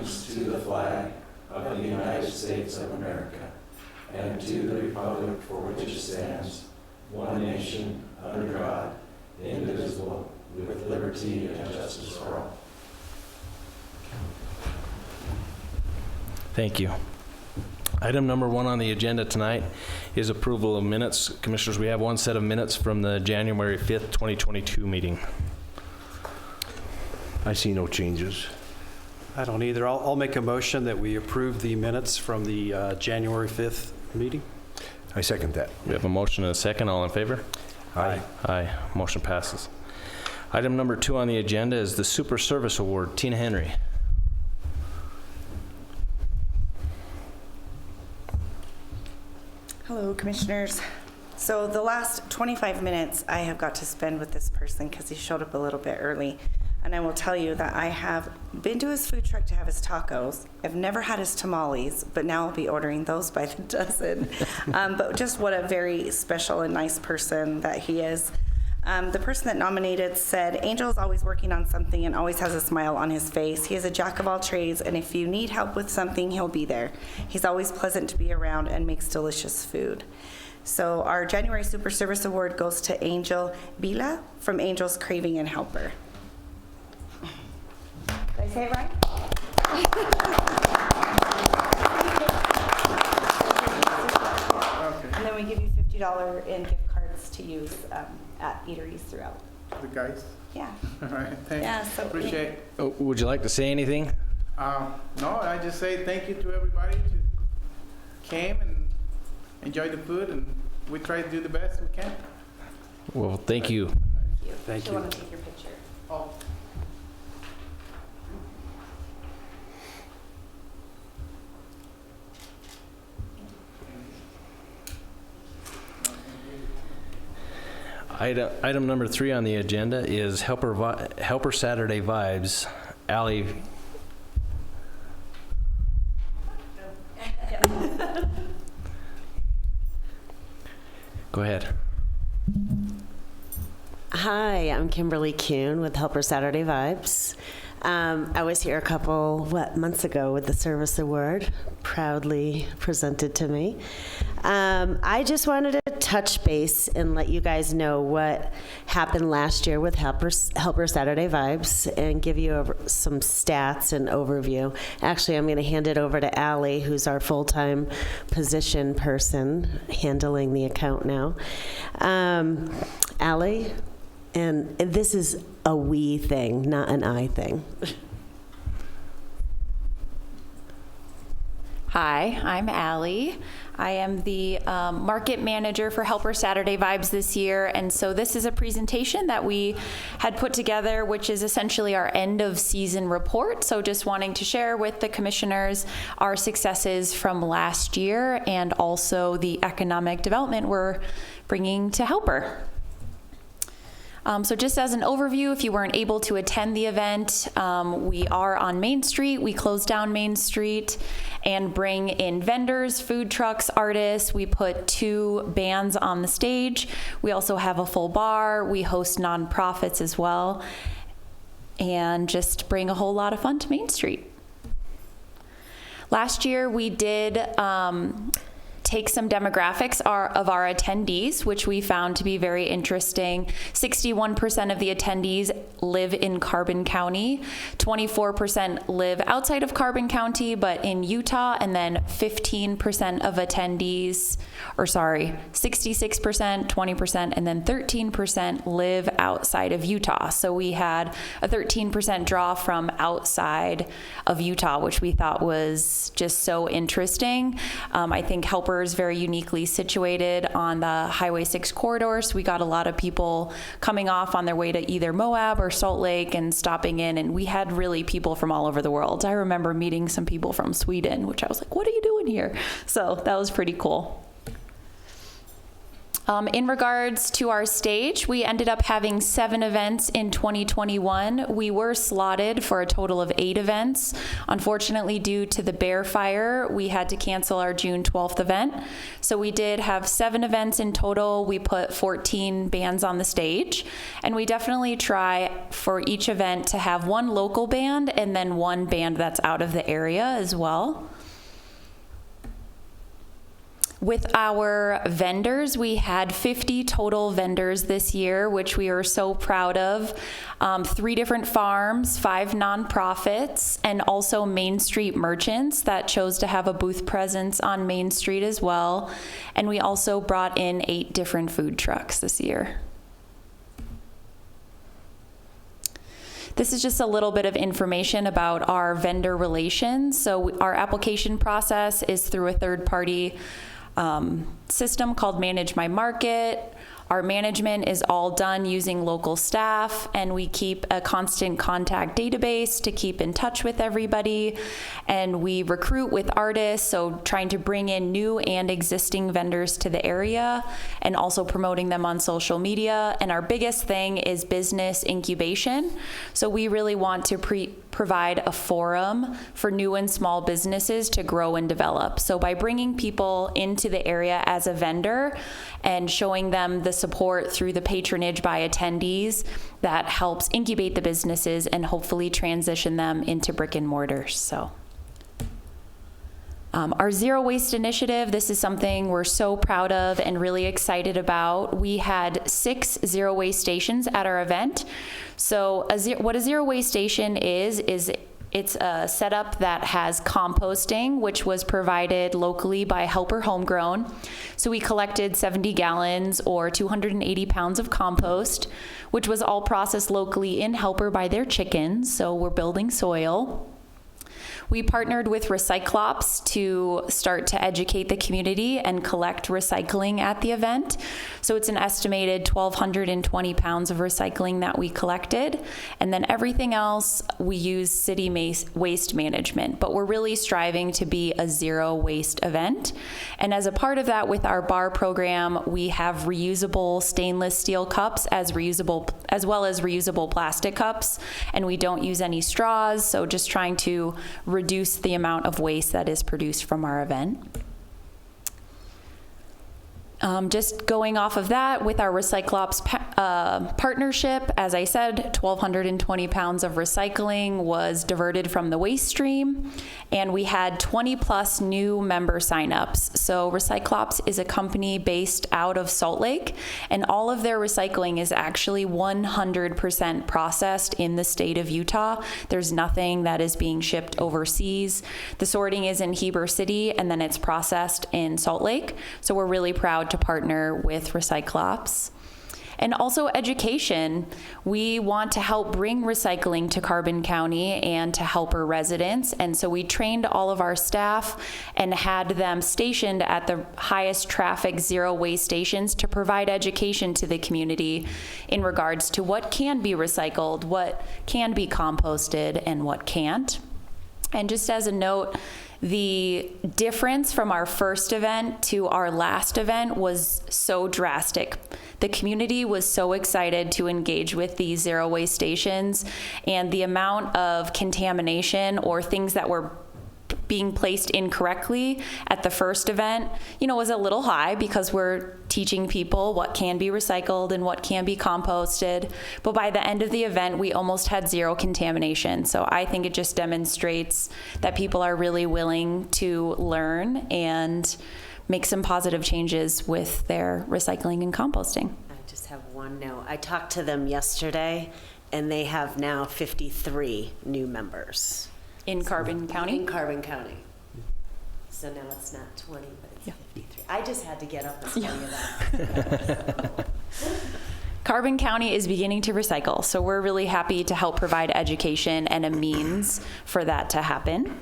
allegiance to the flag of the United States of America and to the republic for which it stands, one nation, under God, indivisible, with liberty and justice for all. Thank you. Item number 1 on the agenda tonight is approval of minutes. Commissioners, we have one set of minutes from the January 5th, 2022 meeting. I see no changes. I don't either. I'll make a motion that we approve the minutes from the January 5th meeting. I second that. We have a motion and a second. All in favor? Aye. Aye. Motion passes. Item number 2 on the agenda is the Super Service Award. Tina Henrie. Hello, Commissioners. So the last 25 minutes I have got to spend with this person because he showed up a little bit early. And I will tell you that I have been to his food truck to have his tacos. I've never had his tamales, but now I'll be ordering those by the dozen. But just what a very special and nice person that he is. The person that nominated said, Angel is always working on something and always has a smile on his face. He is a jack of all trades, and if you need help with something, he'll be there. He's always pleasant to be around and makes delicious food. So our January Super Service Award goes to Angel Bila from Angel's Craving and Helper. Did I say it right? And then we give you $50 in gift cards to use at eateries throughout. The guys. Yeah. All right, thanks. Yeah, so appreciate it. Oh, would you like to say anything? No, I just say thank you to everybody who came and enjoyed the food, and we try to do the best we can. Well, thank you. Thank Do you. want to take your picture? Oh. Item number 3 on the agenda is Helper Saturday Vibes. Allie. Go ahead. Hi, I'm Kimberly Kuhn with Helper Saturday Vibes. I was here a couple, months ago with the Service Award, proudly presented to me. I just wanted to touch base and let you guys know what happened last year with Helper Saturday Vibes and give you some stats and overview. Actually, I'm going to hand it over to Allie, who's our full-time position person handling the account now. Allie? And this is a we thing, not an I thing. Hi, I'm Allie. I am the market manager for Helper Saturday Vibes this year, and so this is a presentation that we had put together, which is essentially our end of season report. So just wanting to share with the commissioners our successes from last year and also the economic development we're bringing to Helper. So just as an overview, if you weren't able to attend the event, we are on Main Street. We close down Main Street and bring in vendors, food trucks, artists. We put 2 bands on the stage. We also have a full bar. We host nonprofits as well, and just bring a whole lot of fun to Main Street. Last year, we did take some demographics of our attendees, which we found to be very interesting. 61% of the attendees live in Carbon County, 24% live outside of Carbon County, but in Utah, and then 15% of attendees, 66%, 20%, and then 13% live outside of Utah. So we had a 13% draw from outside of Utah, which we thought was just so interesting. I think Helper is very uniquely situated on the Highway 6 corridor, so we got a lot of people coming off on their way to either Moab or Salt Lake and stopping in, and we had really people from all over the world. I remember meeting some people from Sweden, which I was like, what are you doing here? So that was pretty cool. In regards to our stage, we ended up having 7 events in 2021. We were slotted for a total of 8 events. Unfortunately, due to the Bear Fire, we had to cancel our June 12th event. So we did have 7 events in total. We put 14 bands on the stage, and we definitely try for each event to have one local band and then one band that's out of the area as well. With our vendors, we had 50 total vendors this year, which we are so proud of. 3 different farms, 5 nonprofits, and also Main Street merchants that chose to have a booth presence on Main Street as well. And we also brought in 8 different food trucks this year. This is just a little bit of information about our vendor relations. So our application process is through a third-party system called Manage My Market. Our management is all done using local staff, and we keep a constant contact database to keep in touch with everybody. And we recruit with artists, so trying to bring in new and existing vendors to the area, and also promoting them on social media. And our biggest thing is business incubation. So we really want to provide a forum for new and small businesses to grow and develop. So by bringing people into the area as a vendor and showing them the support through the patronage by attendees, that helps incubate the businesses and hopefully transition them into brick and mortars. So our Zero Waste Initiative, this is something we're so proud of and really excited about. We had 6 zero waste stations at our event. So what a zero waste station is it's a setup that has composting, which was provided locally by Helper Homegrown. So we collected 70 gallons or 280 pounds of compost, which was all processed locally in Helper by their chickens. So we're building soil. We partnered with Recyclops to start to educate the community and collect recycling at the event. So it's an estimated 1,220 pounds of recycling that we collected. And then everything else, we use city waste management. But we're really striving to be a zero waste event. And as a part of that, with our bar program, we have reusable stainless steel cups as well as reusable plastic cups. And we don't use any straws, so just trying to reduce the amount of waste that is produced from our event. Just going off of that, with our Recyclops partnership, as I said, 1,220 pounds of recycling was diverted from the waste stream, and we had 20 plus new member signups. So Recyclops is a company based out of Salt Lake, and all of their recycling is actually 100% processed in the state of Utah. There's nothing that is being shipped overseas. The sorting is in Heber City, and then it's processed in Salt Lake. So we're really proud to partner with Recyclops. And also education. We want to help bring recycling to Carbon County and to Helper residents. And so we trained all of our staff and had them stationed at the highest traffic zero waste stations to provide education to the community in regards to what can be recycled, what can be composted, and what can't. And just as a note, the difference from our first event to our last event was so drastic. The community was so excited to engage with these zero waste stations, and the amount of contamination or things that were being placed incorrectly at the first event, was a little high because we're teaching people what can be recycled and what can be composted. But by the end of the event, we almost had 0 contamination. So I think it just demonstrates that people are really willing to learn and make some positive changes with their recycling and composting. I just have one note. I talked to them yesterday, and they have now 53 new members. In Carbon County? In Carbon County. So now it's not 20, but it's 53. I just had to get up and tell you that. Carbon County is beginning to recycle, so we're really happy to help provide education and a means for that to happen.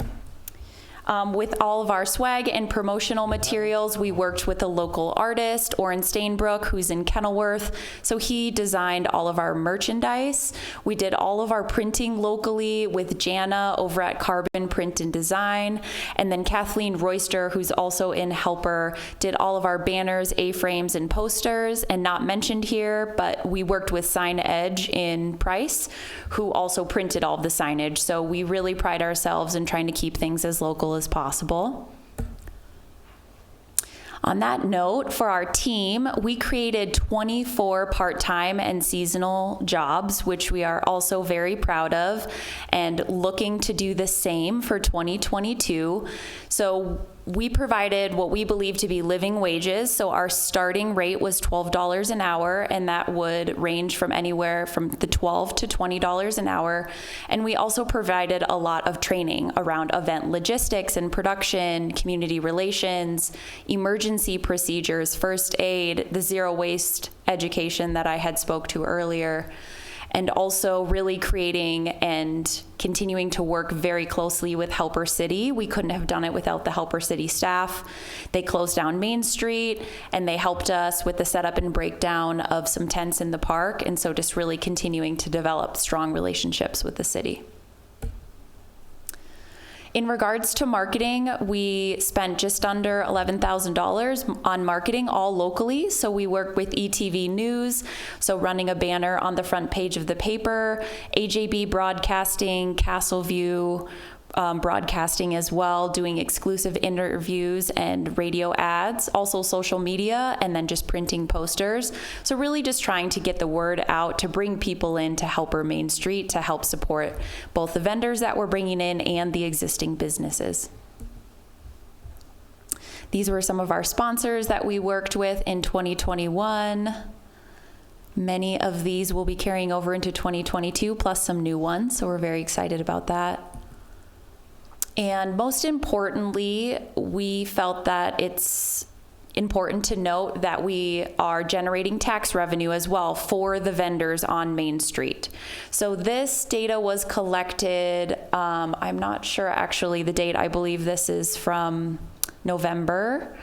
With all of our swag and promotional materials, we worked with a local artist, Oren Stainbrook, who's in Kenilworth. So he designed all of our merchandise. We did all of our printing locally with Jana over at Carbon Print and Design. And then Kathleen Royster, who's also in Helper, did all of our banners, A-frames, and posters. And not mentioned here, but we worked with Sign Edge in Price, who also printed all of the signage. So we really pride ourselves in trying to keep things as local as possible. On that note, for our team, we created 24 part-time and seasonal jobs, which we are also very proud of, and looking to do the same for 2022. So we provided what we believe to be living wages. So our starting rate was $12 an hour, and that would range from anywhere from the $12 to $20 an hour. And we also provided a lot of training around event logistics and production, community relations, emergency procedures, first aid, the zero waste education that I had spoke to earlier, and also really creating and continuing to work very closely with Helper City. We couldn't have done it without the Helper City staff. They closed down Main Street, and they helped us with the setup and breakdown of some tents in the park, and so just really continuing to develop strong relationships with the city. In regards to marketing, we spent just under $11,000 on marketing, all locally. So we work with ETV News, so running a banner on the front page of the paper, AJB Broadcasting, Castleview Broadcasting as well, doing exclusive interviews and radio ads, also social media, and then just printing posters. So really just trying to get the word out to bring people in to Helper Main Street to help support both the vendors that we're bringing in and the existing businesses. These were some of our sponsors that we worked with in 2021. Many of these will be carrying over into 2022, plus some new ones, so we're very excited about that. And most importantly, we felt that it's important to note that we are generating tax revenue as well for the vendors on Main Street. So this data was collected, I'm not sure actually the date, I believe this is from November.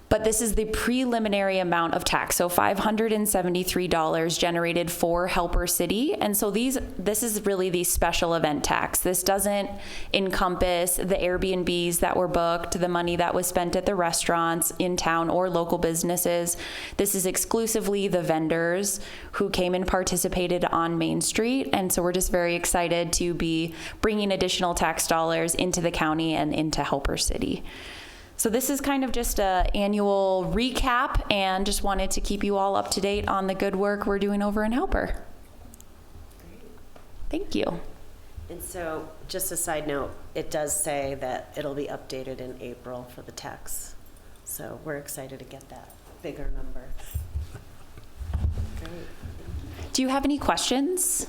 But this is the preliminary amount of tax, so $573 generated for Helper City. And so this is really the special event tax. This doesn't encompass the Airbnbs that were booked, the money that was spent at the restaurants in town or local businesses. This is exclusively the vendors who came and participated on Main Street. And so we're just very excited to be bringing additional tax dollars into the county and into Helper City. So this is kind of just an annual recap, and just wanted to keep you all up to date on the good work we're doing over in Helper. Thank you. And so, just a side note, it does say that it'll be updated in April for the tax. So we're excited to get that bigger number. Great. Do you have any questions?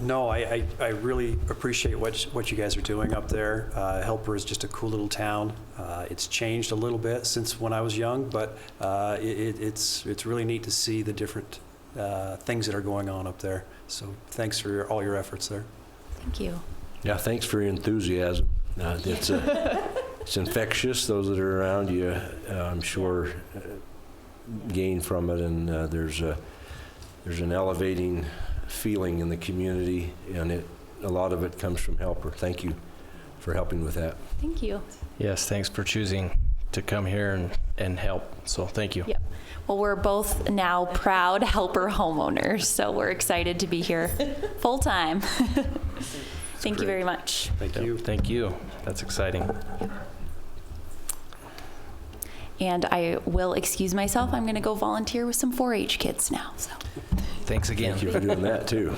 No, I really appreciate what you guys are doing up there. Helper is just a cool little town. It's changed a little bit since when I was young, but it's really neat to see the different things that are going on up there. So thanks for all your efforts there. Thank you. Yeah, thanks for your enthusiasm. It's infectious. Those that are around you, I'm sure, gain from it, and there's an elevating feeling in the community, and a lot of it comes from Helper. Thank you for helping with that. Thank you. Yes, thanks for choosing to come here and help. So thank you. Yep. Well, we're both now proud Helper homeowners, so we're excited to be here full time. Thank you very much. Thank you. Thank you. That's exciting. And I will excuse myself. I'm going to go volunteer with some 4-H kids now. So. Thanks again. Thank you for doing that too.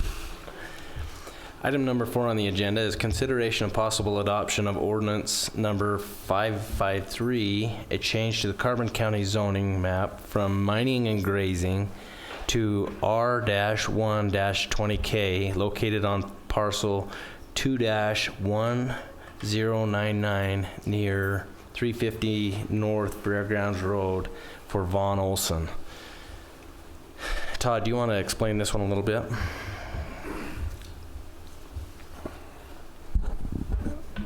Item number 4 on the agenda is consideration of possible adoption of ordinance number 553, a change to the Carbon County zoning map from mining and grazing to R-1-20K located on parcel 2-1099 near 350 North Fairgrounds Road for Vaughn Olsen. Todd, do you want to explain this one a little bit?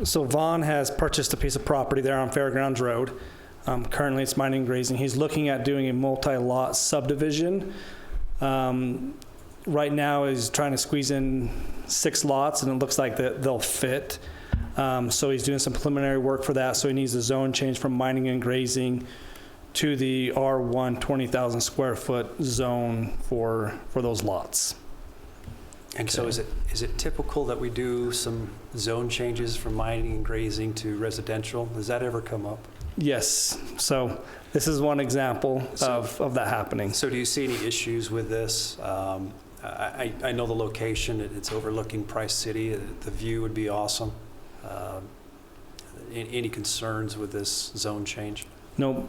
So Vaughn has purchased a piece of property there on Fairgrounds Road. Currently, it's mining and grazing. He's looking at doing a multi-lot subdivision. Right now, he's trying to squeeze in 6 lots, and it looks like that they'll fit. So he's doing some preliminary work for that. So he needs a zone change from mining and grazing to the R1 20,000 square foot zone for those lots. And so is it typical that we do some zone changes from mining and grazing to residential? Does that ever come up? Yes. So this is one example of that happening. So do you see any issues with this? I know the location, it's overlooking Price City. The view would be awesome. Any concerns with this zone change? No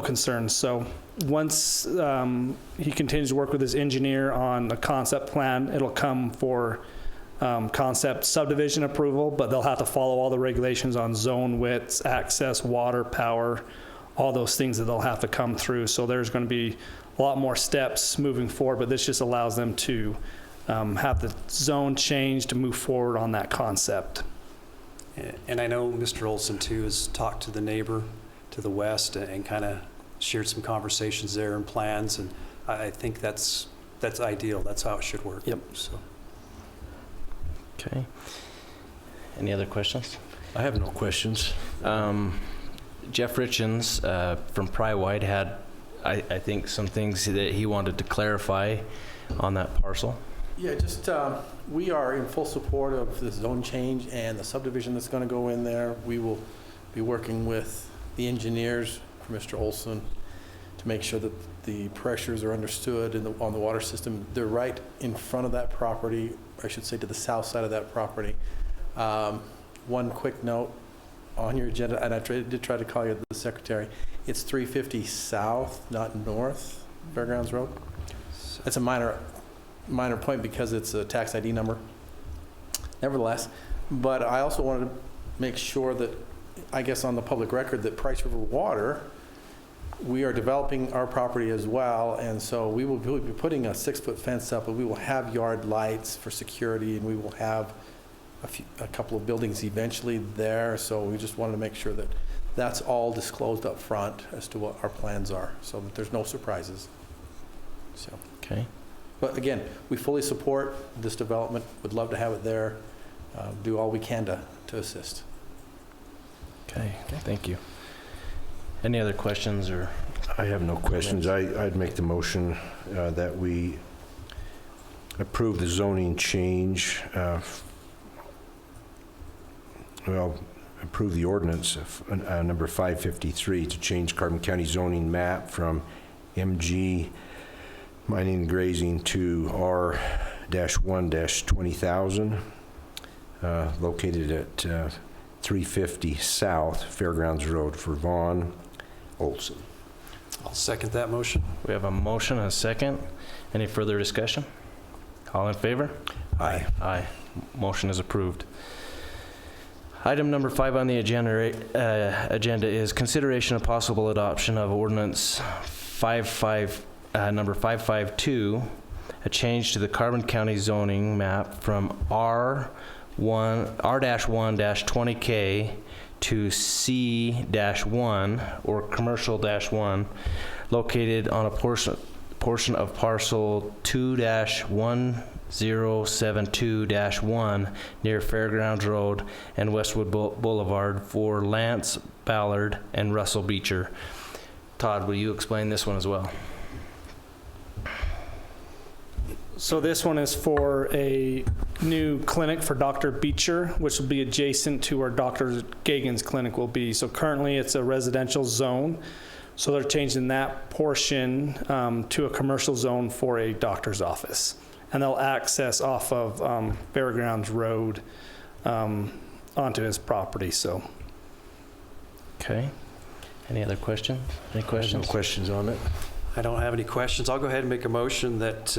concerns. So once he continues to work with his engineer on a concept plan, it'll come for concept subdivision approval, but they'll have to follow all the regulations on zone widths, access, water, power, all those things that they'll have to come through. So there's going to be a lot more steps moving forward, but this just allows them to have the zone change to move forward on that concept. And I know Mr. Olsen, too, has talked to the neighbor to the west and kind of shared some conversations there and plans, and I think that's ideal. That's how it should work. Yep. So. Okay. Any other questions? I have no questions. Jeff Richens from Prywide had, I think, some things that he wanted to clarify on that parcel. Yeah, just we are in full support of the zone change and the subdivision that's going to go in there. We will be working with the engineers for Mr. Olsen to make sure that the pressures are understood on the water system. They're right in front of that property, I should say to the south side of that property. One quick note on your agenda, and I did try to call you the secretary. It's 350 south, not north, Fairgrounds Road. That's a minor point because it's a tax ID number, nevertheless. But I also wanted to make sure that, I guess on the public record, that Price River Water, we are developing our property as well, and so we will be putting a 6-foot fence up, but we will have yard lights for security, and we will have a couple of buildings eventually there. So we just wanted to make sure that that's all disclosed up front as to what our plans are, so that there's no surprises. So. Okay. But again, we fully support this development. Would love to have it there. Do all we can to assist. Okay. Thank you. Any other questions or? I have no questions. I'd make the motion that we approve the zoning change. Approve the ordinance of, number 553 to change Carbon County zoning map from MG mining and grazing to R-1-20,000, located at 350 South Fairgrounds Road for Vaughn Olsen. I'll second that motion. We have a motion and a second. Any further discussion? All in favor? Aye. Aye. Motion is approved. Item number 5 on the agenda is consideration of possible adoption of ordinance number 552, a change to the Carbon County zoning map from R-1-20K to C-1 or commercial -1, located on a portion of parcel 2-1072-1 near Fairgrounds Road and Westwood Boulevard for Lance Ballard and Russell Beecher. Todd, will you explain this one as well? So this one is for a new clinic for Dr. Beecher, which will be adjacent to where Dr. Gagan's clinic will be. So currently it's a residential zone. So they're changing that portion to a commercial zone for a doctor's office. And they'll access off of Fairgrounds Road onto his property. So. Okay. Any other questions? Any questions? No questions on it. I don't have any questions. I'll go ahead and make a motion that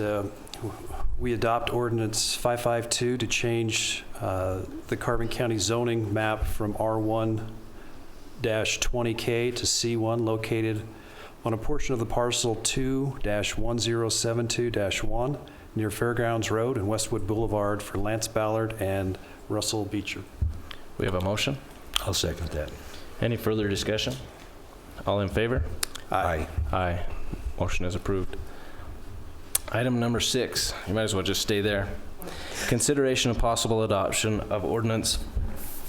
we adopt ordinance 552 to change the Carbon County zoning map from R-1-20K to C-1, located on a portion of the parcel 2-1072-1 near Fairgrounds Road and Westwood Boulevard for Lance Ballard and Russell Beecher. We have a motion. I'll second that. Any further discussion? All in favor? Aye. Aye. Motion is approved. Item number 6, you might as well just stay there. Consideration of possible adoption of Ordinance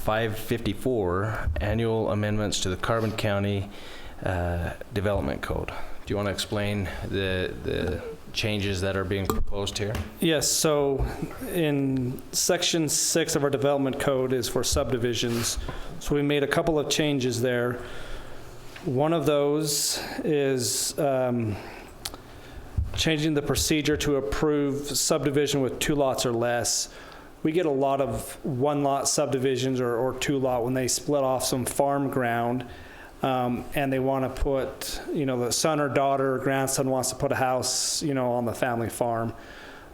554, annual amendments to the Carbon County Development Code. Do you want to explain the changes that are being proposed here? Yes, so in section 6 of our development code is for subdivisions. So we made a couple of changes there. One of those is changing the procedure to approve subdivision with 2 lots or less. We get a lot of 1-lot subdivisions or 2-lot when they split off some farm ground, and they want to put, the son or daughter or grandson wants to put a house, on the family farm.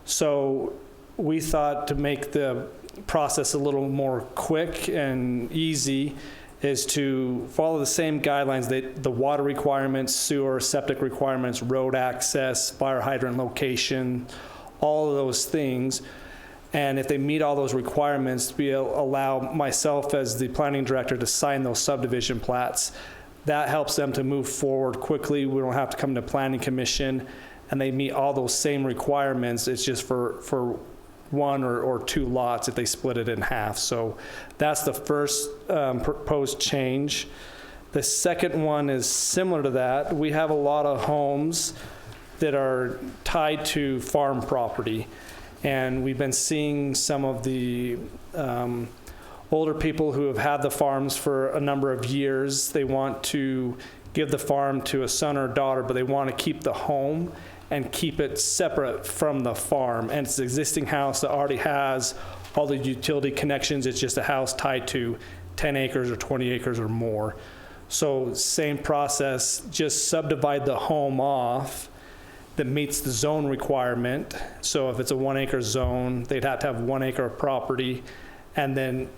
So we thought to make the process a little more quick and easy is to follow the same guidelines, the water requirements, sewer, septic requirements, road access, fire hydrant location, all of those things. And if they meet all those requirements, allow myself as the planning director to sign those subdivision plats. That helps them to move forward quickly. We don't have to come to planning commission, and they meet all those same requirements. It's just for 1 or 2 lots if they split it in half. So that's the first proposed change. The second one is similar to that. We have a lot of homes that are tied to farm property, and we've been seeing some of the older people who have had the farms for a number of years. They want to give the farm to a son or daughter, but they want to keep the home and keep it separate from the farm. And it's an existing house that already has all the utility connections. It's just a house tied to 10 acres or 20 acres or more. So same process, just subdivide the home off that meets the zone requirement. So if it's a 1-acre zone, they'd have to have 1 acre of property, and then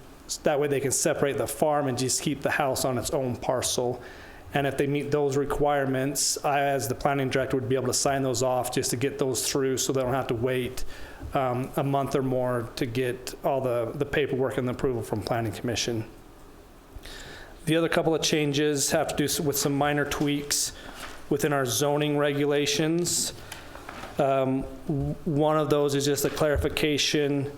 that way they can separate the farm and just keep the house on its own parcel. And if they meet those requirements, I, as the planning director, would be able to sign those off just to get those through so they don't have to wait a month or more to get all the paperwork and the approval from planning commission. The other couple of changes have to do with some minor tweaks within our zoning regulations. One of those is just a clarification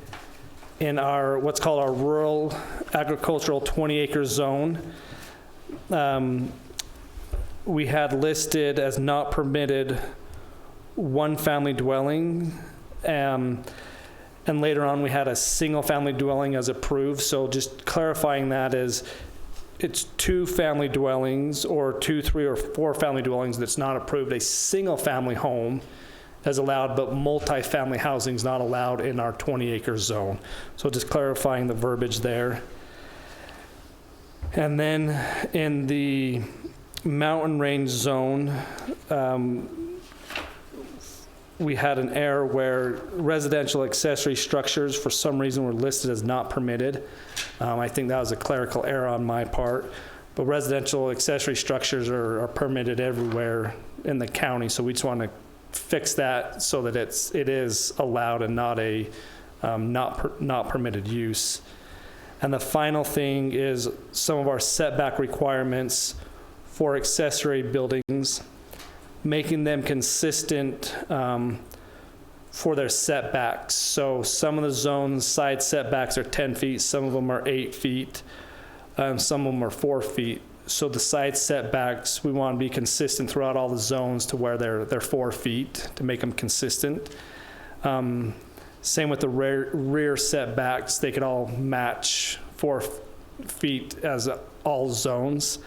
in our, what's called our rural agricultural 20-acre zone. We had listed as not permitted 1-family dwelling, and later on we had a single-family dwelling as approved. So just clarifying that is it's 2-family dwellings or 2, 3, or 4-family dwellings that's not approved. A single-family home is allowed, but multi-family housing is not allowed in our 20-acre zone. So just clarifying the verbiage there. And then in the mountain range zone, we had an error where residential accessory structures for some reason were listed as not permitted. I think that was a clerical error on my part, but residential accessory structures are permitted everywhere in the county, so we just want to fix that so that it is allowed and not a not permitted use. And the final thing is some of our setback requirements for accessory buildings, making them consistent for their setbacks. So some of the zones side setbacks are 10 feet, some of them are 8 feet, some of them are 4 feet. So the side setbacks, we want to be consistent throughout all the zones to where they're 4 feet to make them consistent. Same with the rear setbacks, they could all match 4 feet as all zones.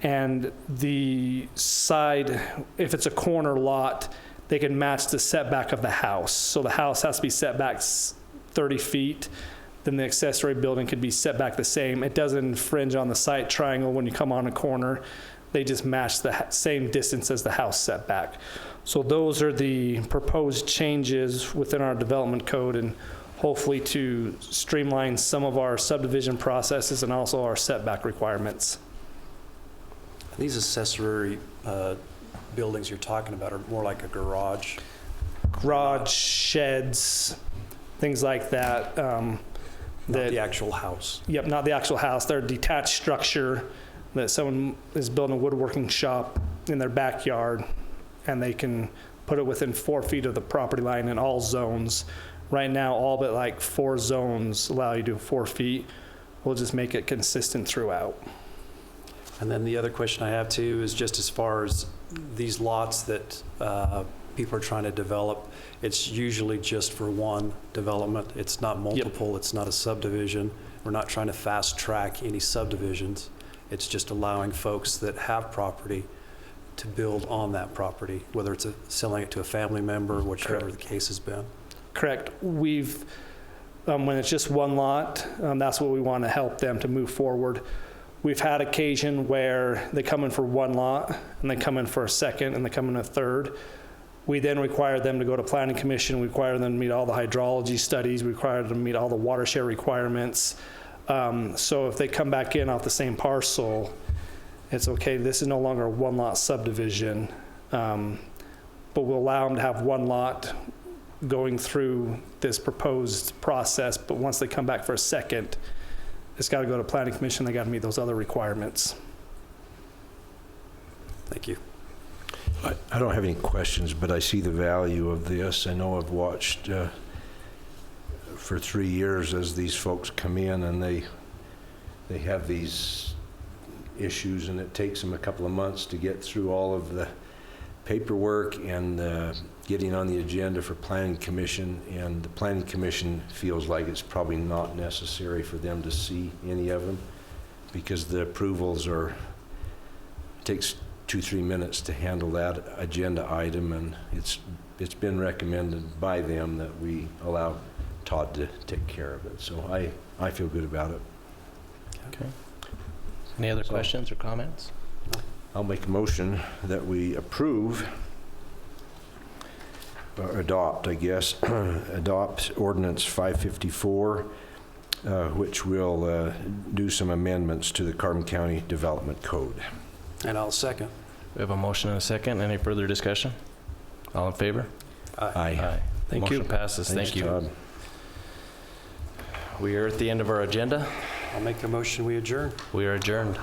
And the side, if it's a corner lot, they can match the setback of the house. So the house has to be set back 30 feet. Then the accessory building could be set back the same. It doesn't infringe on the site triangle when you come on a corner. They just match the same distance as the house setback. So those are the proposed changes within our development code, and hopefully to streamline some of our subdivision processes and also our setback requirements. These accessory buildings you're talking about are more like a garage? Garage, sheds, things like that. Not the actual house. Yep, not the actual house. They're a detached structure that someone is building a woodworking shop in their backyard, and they can put it within 4 feet of the property line in all zones. Right now, all but like 4 zones allow you to do 4 feet. We'll just make it consistent throughout. And then the other question I have too is just as far as these lots that people are trying to develop, it's usually just for one development. It's not multiple, It's not a subdivision. We're not trying to fast track any subdivisions. It's just allowing folks that have property to build on that property, whether it's selling it to a family member, whichever the case has been. Correct. We've, when it's just one lot, that's what we want to help them to move forward. We've had occasion where they come in for one lot, and they come in for a second, and they come in a third. We then require them to go to planning commission. We require them to meet all the hydrology studies. We require them to meet all the watershed requirements. So if they come back in off the same parcel, it's okay. This is no longer a one-lot subdivision, but we'll allow them to have one lot going through this proposed process. But once they come back for a second, it's got to go to planning commission. They got to meet those other requirements. Thank you. I don't have any questions, but I see the value of this. I know I've watched for 3 years as these folks come in and they have these issues, and it takes them a couple of months to get through all of the paperwork and getting on the agenda for planning commission, and the planning commission feels like it's probably not necessary for them to see any of them because the approvals are, it takes 2-3 minutes to handle that agenda item, and it's been recommended by them that we allow Todd to take care of it. So I feel good about it. Okay. Any other questions or comments? I'll make a motion that we approve, or adopt, I guess, adopt Ordinance 554, which will do some amendments to the Carbon County Development Code. And I'll second. We have a motion and a second. Any further discussion? All in favor? Aye. Thank you. Motion passes. Thanks, Thank you. Todd. We are at the end of our agenda. I'll make a motion, we adjourn. We are adjourned.